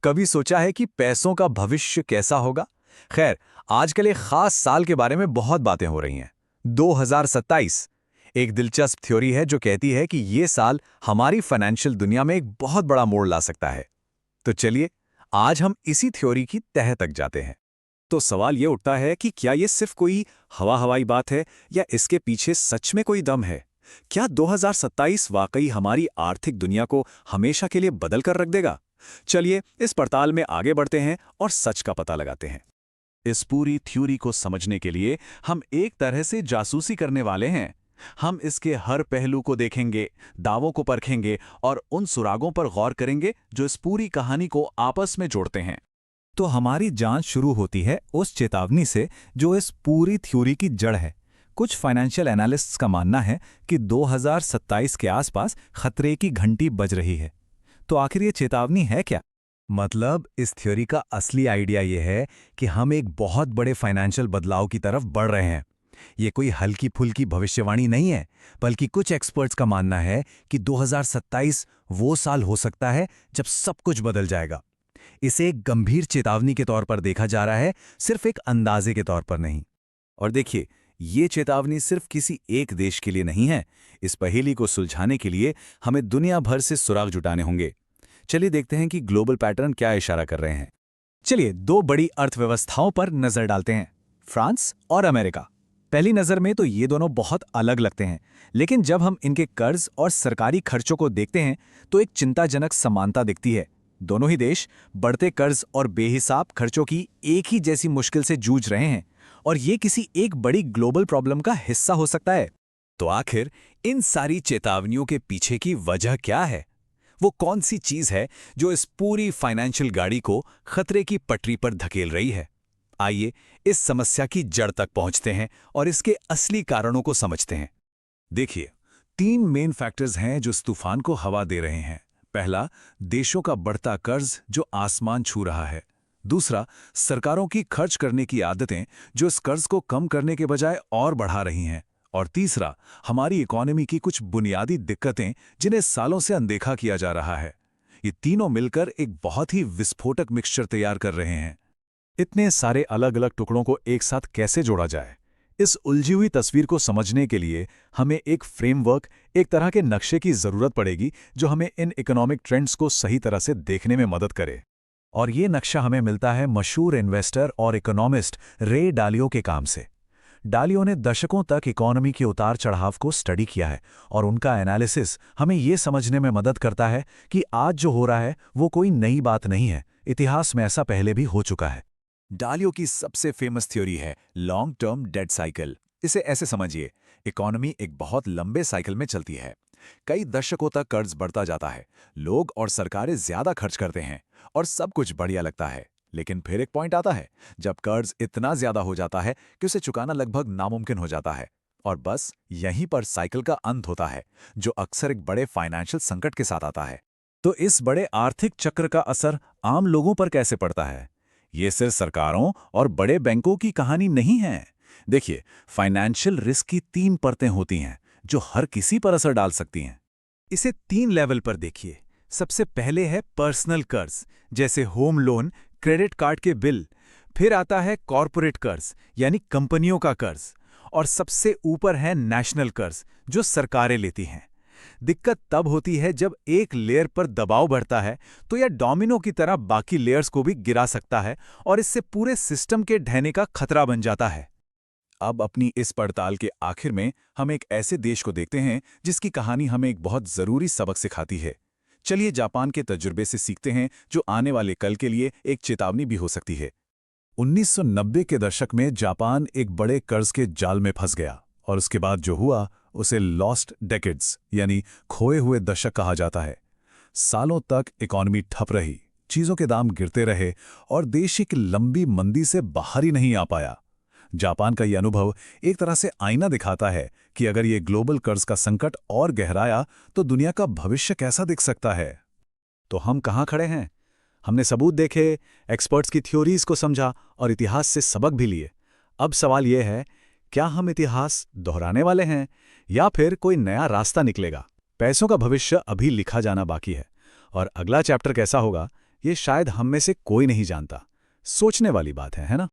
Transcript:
कभी सोचा है कि पैसों का भविष्य कैसा होगा? खैर, आजकल एक खास साल के बारे में बहुत बातें हो रही हैं। 2027। एक दिलचस्प थ्योरी है जो कहती है कि ये साल हमारी फाइनेंशियल दुनिया में एक बहुत बड़ा मोड़ ला सकता है। तो चलिए, आज हम इसी थ्योरी की तह तक जाते हैं। तो सवाल ये उठता है कि क्या ये सिर्फ कोई हवाई बात है या इसके पीछे सच में कोई दम है? क्या 2027 वाकई हमारी आर्थिक दुनिया को हमेशा के लिए बदल कर रख देगा? चलिए इस पड़ताल में आगे बढ़ते हैं और सच का पता लगाते हैं। इस पूरी थ्योरी को समझने के लिए हम एक तरह से जासूसी करने वाले हैं। हम इसके हर पहलू को देखेंगे, दावों को परखेंगे और उन सुरागों पर गौर करेंगे जो इस पूरी कहानी को आपस में जोड़ते हैं। तो हमारी जांच शुरू होती है उस चेतावनी से जो इस पूरी थ्योरी की जड़ है। कुछ फाइनेंशियल एनालिस्ट्स का मानना है कि 2027 के आसपास खतरे की घंटी बज रही है। तो आखिर ये चेतावनी है क्या? मतलब इस थ्योरी का असली आइडिया ये है कि हम एक बहुत बड़े फाइनेंशियल बदलाव की तरफ बढ़ रहे हैं। ये कोई हल्की फुल्की भविष्यवाणी नहीं है, बल्कि कुछ एक्सपर्ट्स का मानना है कि 2027 वो साल हो सकता है जब सब कुछ बदल जाएगा। इसे एक गंभीर चेतावनी के तौर पर देखा जा रहा है, सिर्फ एक अंदाजे के तौर पर नहीं। और देखिए, ये चेतावनी सिर्फ किसी एक देश के लिए नहीं है। इस पहेली को सुलझाने के लिए हमें दुनिया भर से सुराग जुटाने होंगे। चलिए देखते हैं कि ग्लोबल पैटर्न क्या इशारा कर रहे हैं। चलिए दो बड़ी अर्थव्यवस्थाओं पर नजर डालते हैं, फ्रांस और अमेरिका। पहली नजर में तो ये दोनों बहुत अलग लगते हैं, लेकिन जब हम इनके कर्ज और सरकारी खर्चों को देखते हैं तो एक चिंताजनक समानता दिखती है। दोनों ही देश बढ़ते कर्ज और बेहिसाब खर्चों की एक ही जैसी मुश्किल से जूझ रहे हैं, और ये किसी एक बड़ी ग्लोबल प्रॉब्लम का हिस्सा हो सकता है। तो आखिर इन सारी चेतावनियों के पीछे की वजह क्या है? वो कौन सी चीज है जो इस पूरी फाइनेंशियल गाड़ी को खतरे की पटरी पर धकेल रही है? आइए इस समस्या की जड़ तक पहुंचते हैं और इसके असली कारणों को समझते हैं। देखिए, तीन मेन फैक्टर्स हैं जो इस तूफान को हवा दे रहे हैं। पहला, देशों का बढ़ता कर्ज जो आसमान छू रहा है। दूसरा, सरकारों की खर्च करने की आदतें जो इस कर्ज को कम करने के बजाय और बढ़ा रही हैं। और तीसरा, हमारी इकोनॉमी की कुछ बुनियादी दिक्कतें जिन्हें सालों से अनदेखा किया जा रहा है। ये तीनों मिलकर एक बहुत ही विस्फोटक मिक्सचर तैयार कर रहे हैं। इतने सारे अलग अलग टुकड़ों को एक साथ कैसे जोड़ा जाए? इस उलझी हुई तस्वीर को समझने के लिए हमें एक फ्रेमवर्क, एक तरह के नक्शे की जरूरत पड़ेगी जो हमें इन इकोनॉमिक ट्रेंड्स को सही तरह से देखने में मदद करे। और ये नक्शा हमें मिलता है मशहूर इन्वेस्टर और इकोनॉमिस्ट रे डालियो के काम से। डालियो ने दशकों तक इकोनॉमी के उतार चढ़ाव को स्टडी किया है, और उनका एनालिसिस हमें ये समझने में मदद करता है कि आज जो हो रहा है वो कोई नई बात नहीं है, इतिहास में ऐसा पहले भी हो चुका है। डालियो की सबसे फेमस थ्योरी है लॉन्ग टर्म डेट साइकिल। इसे ऐसे समझिए, इकोनॉमी एक बहुत लंबे साइकिल में चलती है। कई दशकों तक कर्ज बढ़ता जाता है, लोग और सरकारें ज्यादा खर्च करते हैं और सब कुछ बढ़िया लगता है। लेकिन फिर एक पॉइंट आता है जब कर्ज इतना ज्यादा हो जाता है कि उसे चुकाना लगभग नामुमकिन हो जाता है। और बस यहीं पर साइकिल का अंत होता है, जो अक्सर एक बड़े फाइनेंशियल संकट के साथ आता है। तो इस बड़े आर्थिक चक्र का असर आम लोगों पर कैसे पड़ता है? ये सिर्फ सरकारों और बड़े बैंकों की कहानी नहीं है। देखिए, फाइनेंशियल रिस्क की तीन परतें होती हैं जो हर किसी पर असर डाल सकती हैं। इसे तीन लेवल पर देखिए। सबसे पहले है पर्सनल कर्ज, जैसे होम लोन, क्रेडिट कार्ड के बिल। फिर आता है कॉरपोरेट कर्ज, यानी कंपनियों का कर्ज। और सबसे ऊपर है नेशनल कर्ज, जो सरकारें लेती हैं। दिक्कत तब होती है जब एक लेयर पर दबाव बढ़ता है तो यह डोमिनो की तरह बाकी लेयर्स को भी गिरा सकता है, और इससे पूरे सिस्टम के ढहने का खतरा बन जाता है। अब अपनी इस पड़ताल के आखिर में हम एक ऐसे देश को देखते हैं जिसकी कहानी हमें एक बहुत जरूरी सबक सिखाती है। चलिए जापान के तजुर्बे से सीखते हैं, जो आने वाले कल के लिए एक चेतावनी भी हो सकती है। 1990 के दशक में जापान एक बड़े कर्ज के जाल में फंस गया, और उसके बाद जो हुआ उसे लॉस्ट डेकेड्स यानी खोए हुए दशक कहा जाता है। सालों तक इकोनॉमी ठप रही, चीजों के दाम गिरते रहे और देश एक लंबी मंदी से बाहर ही नहीं आ पाया। जापान का यह अनुभव एक तरह से आईना दिखाता है कि अगर ये ग्लोबल कर्ज का संकट और गहराया तो दुनिया का भविष्य कैसा दिख सकता है। तो हम कहाँ खड़े हैं? हमने सबूत देखे, एक्सपर्ट्स की थ्योरीज को समझा और इतिहास से सबक भी लिए। अब सवाल यह है, क्या हम इतिहास दोहराने वाले हैं या फिर कोई नया रास्ता निकलेगा? पैसों का भविष्य अभी लिखा जाना बाकी है, और अगला चैप्टर कैसा होगा ये शायद हम में से कोई नहीं जानता। सोचने वाली बात है ना?